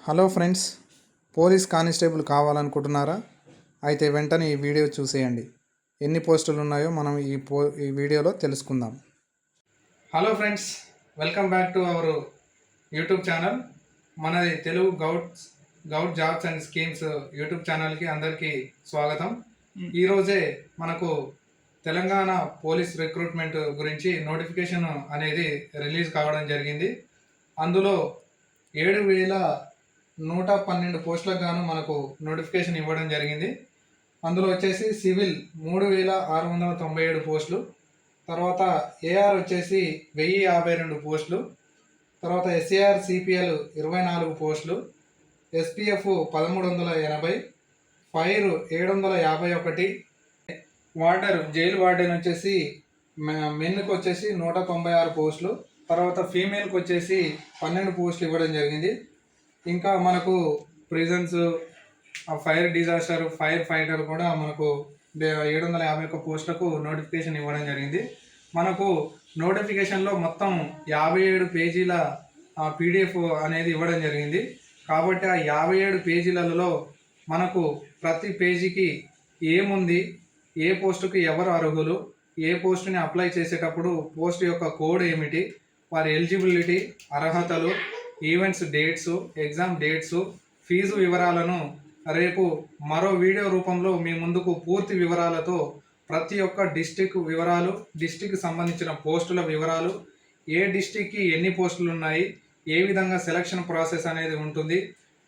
Hello friends, police constable కావాలనుకుంటున్నారా? అయితే వెంటనే ఈ వీడియో చూసేయండి. ఎన్ని పోస్టులు ఉన్నాయో మనం ఈ వీడియోలో తెలుసుకుందాం. Hello friends, welcome back to our YouTube channel. మనది Telugu govt jobs and schemes YouTube ఛానల్కి అందరికీ స్వాగతం. ఈరోజే మనకు తెలంగాణ పోలీస్ రిక్రూట్మెంట్ గురించి నోటిఫికేషన్ అనేది రిలీజ్ కావడం జరిగింది. అందులో 7,112 పోస్టులకు గాను మనకు నోటిఫికేషన్ ఇవ్వడం జరిగింది. అందులో వచ్చేసి సివిల్ 3,697 పోస్టులు, తర్వాత ఏఆర్ వచ్చేసి 1,052 పోస్టులు, తర్వాత ఎస్ఏఆర్ సిపిఎల్ 24 పోస్టులు, ఎస్పిఎఫ్ 1,380, ఫైర్ 751, జైలు వార్డెన్ వచ్చేసి మెన్కి వచ్చేసి 196 పోస్టులు, తర్వాత ఫీమేల్కి వచ్చేసి 12 పోస్టులు ఇవ్వడం జరిగింది. ఇంకా మనకు prisons, fire disaster, fire fighter కూడా మనకు 751 పోస్టులకు నోటిఫికేషన్ ఇవ్వడం జరిగింది. మనకు నోటిఫికేషన్లో మొత్తం 57 పేజీల పీడిఎఫ్ అనేది ఇవ్వడం జరిగింది. కాబట్టి ఆ 57 పేజీలలో మనకు ప్రతి పేజీకి ఏముంది, ఏ పోస్టుకు ఎవరు అర్హులు, ఏ పోస్టుని అప్లై చేసేటప్పుడు పోస్ట్ యొక్క కోడ్ ఏమిటి, వారి ఎలిజిబిలిటీ, అర్హతలు, events dates, exam dates, fee వివరాలను రేపు మరో వీడియో రూపంలో మీ ముందుకు పూర్తి వివరాలతో ప్రతి ఒక్క డిస్టిక్ వివరాలు, డిస్టిక్ సంబంధించిన పోస్టుల వివరాలు, ఏ డిస్టిక్కి ఎన్ని పోస్టులు ఉన్నాయి, ఏ విధంగా సెలక్షన్ ప్రాసెస్ అనేది ఉంటుంది,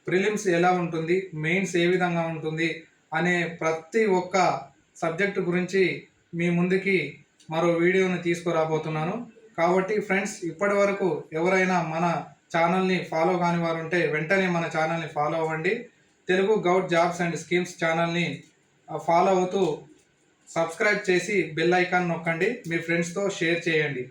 ప్రిలిమ్స్ ఎలా ఉంటుంది, మెయిన్స్ ఏ విధంగా ఉంటుంది అనే ప్రతి ఒక్క సబ్జెక్టు గురించి మీ ముందుకి మరో వీడియోని తీసుకురాబోతున్నాను. కాబట్టి ఫ్రెండ్స్, ఇప్పటి వరకు ఎవరైనా మన ఛానల్ని ఫాలో కాని వారు ఉంటే వెంటనే మన ఛానల్ని ఫాలో అవ్వండి. Telugu govt jobs and schemes ఛానల్ని ఫాలో అవుతూ సబ్స్క్రైబ్ చేసి బెల్ ఐకాన్ నొక్కండి. మీ ఫ్రెండ్స్తో షేర్ చేయండి.